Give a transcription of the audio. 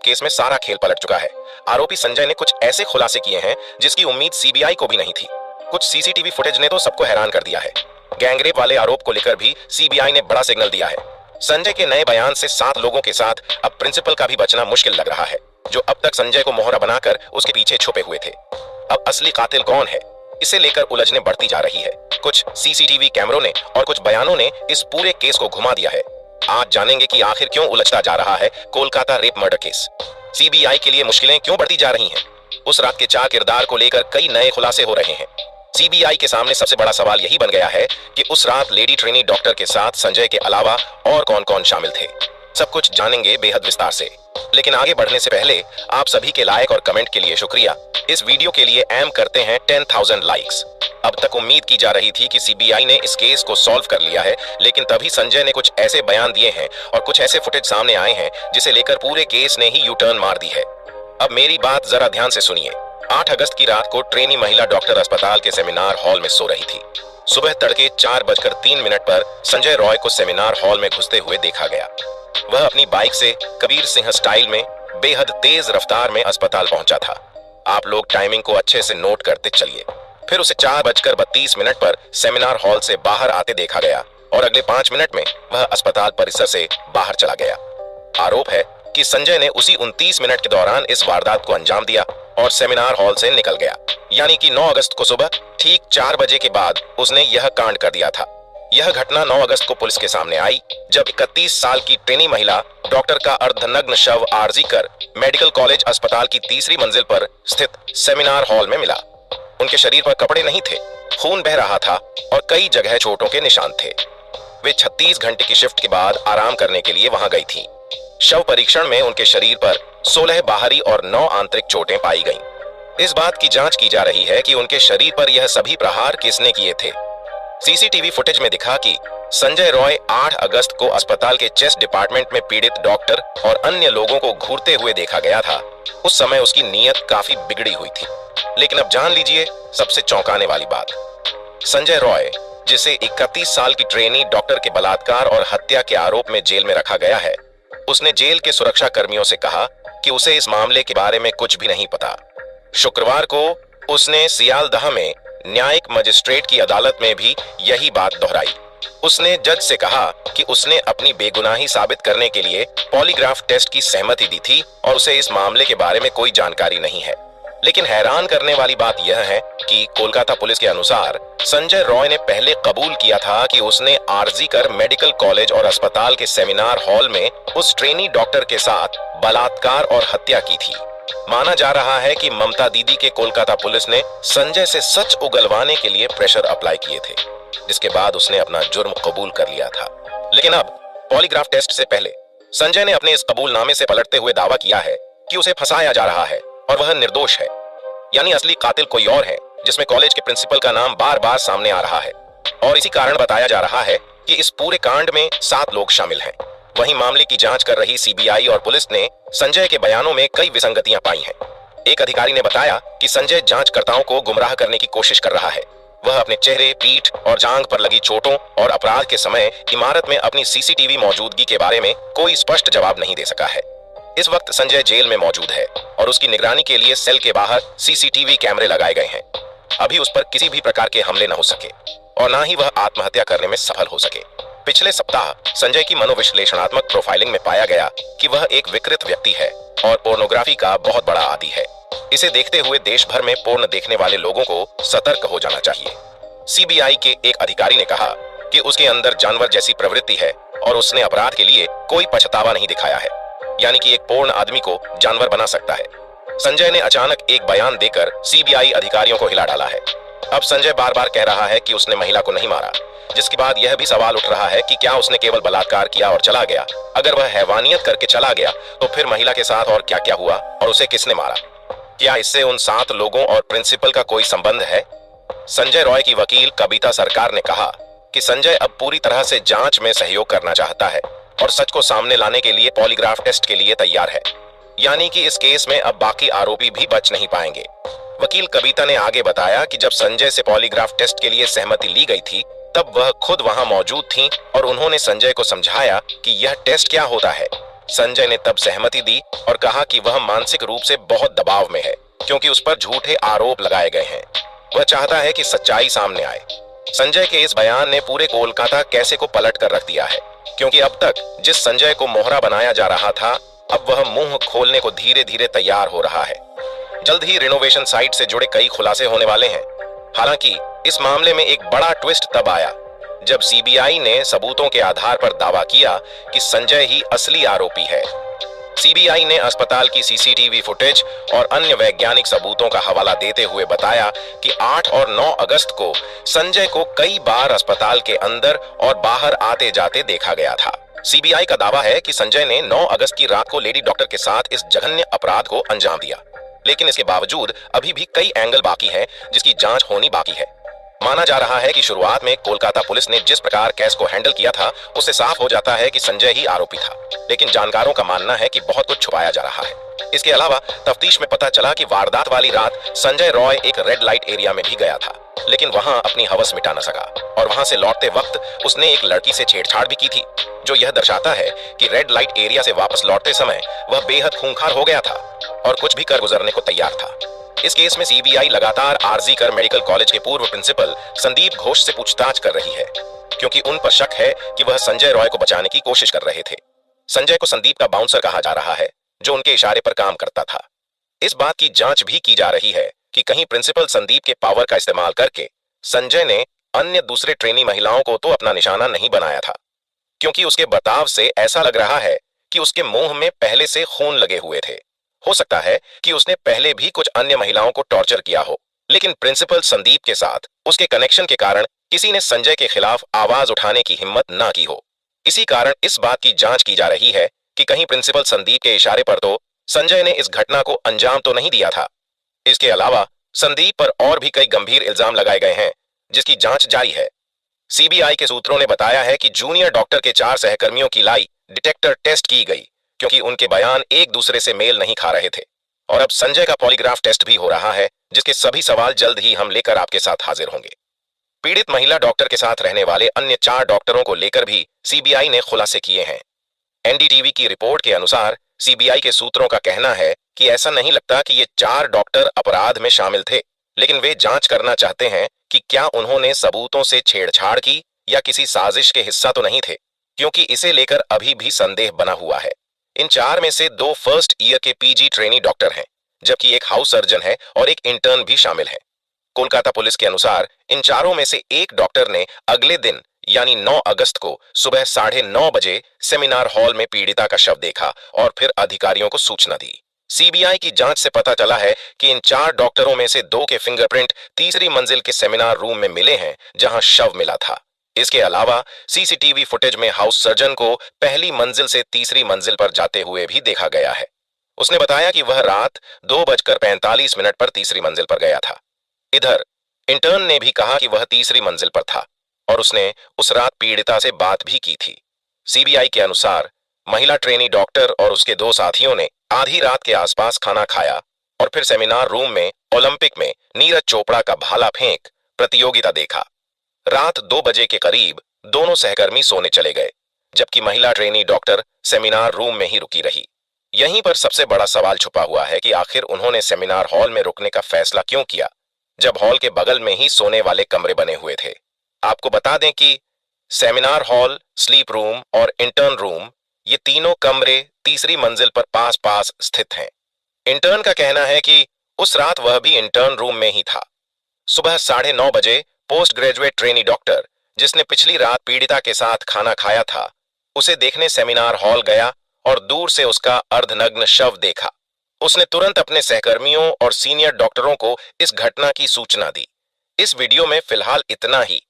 Case में सारा खेल पलट चुका है। आरोपी संजय ने कुछ ऐसे खुलासे किए हैं जिसकी उम्मीद सीबीआई को भी नहीं थी। कुछ सीसीटीवी फुटेज ने तो सबको हैरान कर दिया है। गैंगरेप वाले आरोप को लेकर भी सीबीआई ने बड़ा सिग्नल दिया है। संजय के नए बयान से 7 लोगों के साथ अब प्रिंसिपल का भी बचना मुश्किल लग रहा है, जो अब तक संजय को मोहरा बनाकर उसके पीछे छुपे हुए थे। अब असली कातिल कौन है, इसे लेकर उलझने बढ़ती जा रही है। कुछ सीसीटीवी कैमरों ने और कुछ बयानों ने इस पूरे केस को घुमा दिया है। आज जानेंगे कि आखिर क्यों उलझता जा रहा है Kolkata rape murder case. CBI के लिए मुश्किलें क्यों बढ़ती जा रही हैं। उस रात के 4 किरदार को लेकर कई नए खुलासे हो रहे हैं। सीबीआई के सामने सबसे बड़ा सवाल यही बन गया है कि उस रात लेडी ट्रेनी डॉक्टर के साथ संजय के अलावा और कौन कौन शामिल थे। सब कुछ जानेंगे बेहद विस्तार से, लेकिन आगे बढ़ने से पहले आप सभी के लाइक और कमेंट के लिए शुक्रिया। इस वीडियो के लिए एम करते हैं 10,000 लाइक्स। अब तक उम्मीद की जा रही थी कि सीबीआई ने इस केस को सॉल्व कर लिया है, लेकिन तभी संजय ने कुछ ऐसे बयान दिए हैं और कुछ ऐसे फुटेज सामने आए हैं जिसे लेकर पूरे केस ने ही यू टर्न मार दी है। अब मेरी बात जरा ध्यान से सुनिए। 8 अगस्त की रात को ट्रेनी महिला डॉक्टर अस्पताल के सेमिनार हॉल में सो रही थी। सुबह तड़के 4:03 पर संजय रॉय को सेमिनार हॉल में घुसते हुए देखा गया। वह अपनी बाइक से कबीर सिंह स्टाइल में बेहद तेज रफ्तार में अस्पताल पहुंचा था। आप लोग टाइमिंग को अच्छे से नोट करते चलिए। फिर उसे 4:32 पर सेमिनार हॉल से बाहर आते देखा गया और अगले 5 मिनट में वह अस्पताल परिसर से बाहर चला गया। आरोप है कि संजय ने उसी 29 मिनट के दौरान इस वारदात को अंजाम दिया और सेमिनार हॉल से निकल गया। यानी कि 9 अगस्त को सुबह ठीक 4 बजे के बाद उसने यह कांड कर दिया था। यह घटना 9 अगस्त को पुलिस के सामने आई, जब 31 साल की ट्रेनी महिला डॉक्टर का अर्धनग्न शव आरजी कर मेडिकल कॉलेज अस्पताल की तीसरी मंजिल पर स्थित सेमिनार हॉल में मिला। उनके शरीर पर कपड़े नहीं थे, खून बह रहा था और कई जगह चोटों के निशान थे। वे 36 घंटे की शिफ्ट के बाद आराम करने के लिए वहां गई थी। शव परीक्षण में उनके शरीर पर 16 बाहरी और 9 आंतरिक चोटें पाई गईं। इस बात की जांच की जा रही है कि उनके शरीर पर यह सभी प्रहार किसने किए थे। सीसीटीवी फुटेज में दिखा कि संजय रॉय 8 अगस्त को अस्पताल के चेस्ट डिपार्टमेंट में पीड़ित डॉक्टर और अन्य लोगों को घूरते हुए देखा गया था। उस समय उसकी नीयत काफी बिगड़ी हुई थी। लेकिन अब जान लीजिए सबसे चौंकाने वाली बात। संजय रॉय, जिसे 31 साल की ट्रेनी डॉक्टर के बलात्कार और हत्या के आरोप में जेल में रखा गया है, उसने जेल के सुरक्षा कर्मियों से कहा कि उसे इस मामले के बारे में कुछ भी नहीं पता। शुक्रवार को उसने सियालदह में न्यायिक मजिस्ट्रेट की अदालत में भी यही बात दोहराई। उसने जज से कहा कि उसने अपनी बेगुनाही साबित करने के लिए पॉलीग्राफ टेस्ट की सहमति दी थी और उसे इस मामले के बारे में कोई जानकारी नहीं है। लेकिन हैरान करने वाली बात यह है कि कोलकाता पुलिस के अनुसार संजय रॉय ने पहले कबूल किया था कि उसने आरजी कर मेडिकल कॉलेज और अस्पताल के सेमिनार हॉल में उस ट्रेनी डॉक्टर के साथ बलात्कार और हत्या की थी। माना जा रहा है कि ममता दीदी के कोलकाता पुलिस ने संजय से सच उगलवाने के लिए प्रेशर अप्लाई किए थे, जिसके बाद उसने अपना जुर्म कबूल कर लिया था। लेकिन अब पॉलीग्राफ टेस्ट से पहले संजय ने अपने इस कबूलनामे से पलटते हुए दावा किया है कि उसे फंसाया जा रहा है और वह निर्दोष है। यानी असली कातिल कोई और है, जिसमें कॉलेज के प्रिंसिपल का नाम बार बार सामने आ रहा है। और इसी कारण बताया जा रहा है कि इस पूरे कांड में 7 लोग शामिल हैं। वहीं मामले की जांच कर रही सीबीआई और पुलिस ने संजय के बयानों में कई विसंगतियां पाई हैं। एक अधिकारी ने बताया कि संजय जांचकर्ताओं को गुमराह करने की कोशिश कर रहा है। वह अपने चेहरे, पीठ और जांघ पर लगी चोटों और अपराध के समय इमारत में अपनी सीसीटीवी मौजूदगी के बारे में कोई स्पष्ट जवाब नहीं दे सका है। इस वक्त संजय जेल में मौजूद है और उसकी निगरानी के लिए सेल के बाहर सीसीटीवी कैमरे लगाए गए हैं। अभी उस पर किसी भी प्रकार के हमले न हो सके और न ही वह आत्महत्या करने में सफल हो सके। पिछले सप्ताह संजय की मनोविश्लेषणात्मक प्रोफाइलिंग में पाया गया कि वह एक विकृत व्यक्ति है और पोर्नोग्राफी का बहुत बड़ा आदी है। इसे देखते हुए देश भर में पोर्न देखने वाले लोगों को सतर्क हो जाना चाहिए। सीबीआई के एक अधिकारी ने कहा कि उसके अंदर जानवर जैसी प्रवृत्ति है और उसने अपराध के लिए कोई पछतावा नहीं दिखाया है। यानी कि एक पूर्ण आदमी को जानवर बना सकता है। संजय ने अचानक एक बयान देकर सीबीआई अधिकारियों को हिला डाला है। अब संजय बार बार कह रहा है कि उसने महिला को नहीं मारा, जिसके बाद यह भी सवाल उठ रहा है कि क्या उसने केवल बलात्कार किया और चला गया। अगर वह हैवानियत करके चला गया तो फिर महिला के साथ और क्या क्या हुआ और उसे किसने मारा? क्या इससे उन 7 लोगों और प्रिंसिपल का कोई संबंध है? संजय रॉय की वकील कविता सरकार ने कहा कि संजय अब पूरी तरह से जांच में सहयोग करना चाहता है और सच को सामने लाने के लिए पॉलीग्राफ टेस्ट के लिए तैयार है। यानी कि इस केस में अब बाकी आरोपी भी बच नहीं पाएंगे। वकील कविता ने आगे बताया कि जब संजय से पॉलीग्राफ टेस्ट के लिए सहमति ली गई थी, तब वह खुद वहां मौजूद थीं और उन्होंने संजय को समझाया कि यह टेस्ट क्या होता है। संजय ने तब सहमति दी और कहा कि वह मानसिक रूप से बहुत दबाव में है क्योंकि उस पर झूठे आरोप लगाए गए हैं। वह चाहता है कि सच्चाई सामने आए। संजय के इस बयान ने पूरे कोलकाता कैसे को पलट कर रख दिया है, क्योंकि अब तक जिस संजय को मोहरा बनाया जा रहा था, अब वह मुंह खोलने को धीरे धीरे तैयार हो रहा है। जल्द ही रिनोवेशन साइट से जुड़े कई खुलासे होने वाले हैं। हालांकि इस मामले में एक बड़ा ट्विस्ट तब आया जब सीबीआई ने सबूतों के आधार पर दावा किया कि संजय ही असली आरोपी है। सीबीआई ने अस्पताल की सीसीटीवी फुटेज और अन्य वैज्ञानिक सबूतों का हवाला देते हुए बताया कि 8 और 9 अगस्त को संजय को कई बार अस्पताल के अंदर और बाहर आते जाते देखा गया था। सीबीआई का दावा है कि संजय ने 9 अगस्त की रात को लेडी डॉक्टर के साथ इस जघन्य अपराध को अंजाम दिया, लेकिन इसके बावजूद अभी भी कई एंगल बाकी है जिसकी जांच होनी बाकी है। माना जा रहा है कि शुरुआत में कोलकाता पुलिस ने जिस प्रकार केस को हैंडल किया था, उससे साफ हो जाता है कि संजय ही आरोपी था, लेकिन जानकारों का मानना है कि बहुत कुछ छुपाया जा रहा है। इसके अलावा तफ्तीश में पता चला कि वारदात वाली रात संजय रॉय एक रेड लाइट एरिया में भी गया था, लेकिन वहां अपनी हवस मिटा न सका और वहां से लौटते वक्त उसने एक लड़की से छेड़छाड़ भी की थी, जो यह दर्शाता है कि रेड लाइट एरिया से वापस लौटते समय वह बेहद खूंखार हो गया था और कुछ भी कर गुजरने को तैयार था। इस केस में सीबीआई लगातार आरजी कर मेडिकल कॉलेज के पूर्व प्रिंसिपल संदीप घोष से पूछताछ कर रही है, क्योंकि उन पर शक है कि वह संजय रॉय को बचाने की कोशिश कर रहे थे। संजय को संदीप का बाउंसर कहा जा रहा है, जो उनके इशारे पर काम करता था। इस बात की जांच भी की जा रही है कि कहीं प्रिंसिपल संदीप के पावर का इस्तेमाल करके संजय ने अन्य दूसरे ट्रेनी महिलाओं को तो अपना निशाना नहीं बनाया था, क्योंकि उसके बर्ताव से ऐसा लग रहा है कि उसके मुंह में पहले से खून लगे हुए थे। हो सकता है कि उसने पहले भी कुछ अन्य महिलाओं को टॉर्चर किया हो, लेकिन प्रिंसिपल संदीप के साथ उसके कनेक्शन के कारण किसी ने संजय के खिलाफ आवाज उठाने की हिम्मत ना की हो। इसी कारण इस बात की जांच की जा रही है कि कहीं प्रिंसिपल संदीप के इशारे पर तो संजय ने इस घटना को अंजाम तो नहीं दिया था। इसके अलावा संदीप पर और भी कई गंभीर इल्जाम लगाए गए हैं, जिसकी जांच जारी है। सीबीआई के सूत्रों ने बताया है कि जूनियर डॉक्टर के 4 सहकर्मियों की लाई डिटेक्टर टेस्ट की गई, क्योंकि उनके बयान एक दूसरे से मेल नहीं खा रहे थे। और अब संजय का पॉलीग्राफ टेस्ट भी हो रहा है, जिसके सभी सवाल जल्द ही हम लेकर आपके साथ हाजिर होंगे। पीड़ित महिला डॉक्टर के साथ रहने वाले अन्य 4 डॉक्टरों को लेकर भी सीबीआई ने खुलासे किए हैं। एनडीटीवी की रिपोर्ट के अनुसार सीबीआई के सूत्रों का कहना है कि ऐसा नहीं लगता कि ये 4 डॉक्टर अपराध में शामिल थे, लेकिन वे जांच करना चाहते हैं कि क्या उन्होंने सबूतों से छेड़छाड़ की या किसी साजिश के हिस्सा तो नहीं थे, क्योंकि इसे लेकर अभी भी संदेह बना हुआ है। इन 4 में से 2 फर्स्ट ईयर के पीजी ट्रेनी डॉक्टर हैं, जबकि एक हाउस सर्जन है और एक इंटर्न भी शामिल है। कोलकाता पुलिस के अनुसार इन चारों में से एक डॉक्टर ने अगले दिन यानी 9 अगस्त को सुबह 9:30 बजे सेमिनार हॉल में पीड़िता का शव देखा और फिर अधिकारियों को सूचना दी। सीबीआई की जांच से पता चला है कि इन 4 डॉक्टरों में से 2 के फिंगरप्रिंट तीसरी मंजिल के सेमिनार रूम में मिले हैं, जहां शव मिला था। इसके अलावा सीसीटीवी फुटेज में हाउस सर्जन को पहली मंजिल से तीसरी मंजिल पर जाते हुए भी देखा गया है। उसने बताया कि वह रात 2:45 पर तीसरी मंजिल पर गया था। इधर इंटर्न ने भी कहा कि वह तीसरी मंजिल पर था और उसने उस रात पीड़िता से बात भी की थी। सीबीआई के अनुसार महिला ट्रेनी डॉक्टर और उसके 2 साथियों ने आधी रात के आसपास खाना खाया और फिर सेमिनार रूम में ओलंपिक में नीरज चोपड़ा का भाला फेंक प्रतियोगिता देखा। रात 2 बजे के करीब दोनों सहकर्मी सोने चले गए, जबकि महिला ट्रेनी डॉक्टर सेमिनार रूम में ही रुकी रही। यहीं पर सबसे बड़ा सवाल छुपा हुआ है कि आखिर उन्होंने सेमिनार हॉल में रुकने का फैसला क्यों किया, जब हॉल के बगल में ही सोने वाले कमरे बने हुए थे। आपको बता दें कि सेमिनार हॉल, स्लीप रूम और इंटर्न रूम, ये तीनों कमरे तीसरी मंजिल पर पास पास स्थित हैं। इंटर्न का कहना है कि उस रात वह भी इंटर्न रूम में ही था। सुबह 9:30 बजे पोस्ट ग्रेजुएट ट्रेनी डॉक्टर, जिसने पिछली रात पीड़िता के साथ खाना खाया था, उसे देखने सेमिनार हॉल गया और दूर से उसका अर्धनग्न शव देखा। उसने तुरंत अपने सहकर्मियों और सीनियर डॉक्टरों को इस घटना की सूचना दी। इस वीडियो में फिलहाल इतना ही।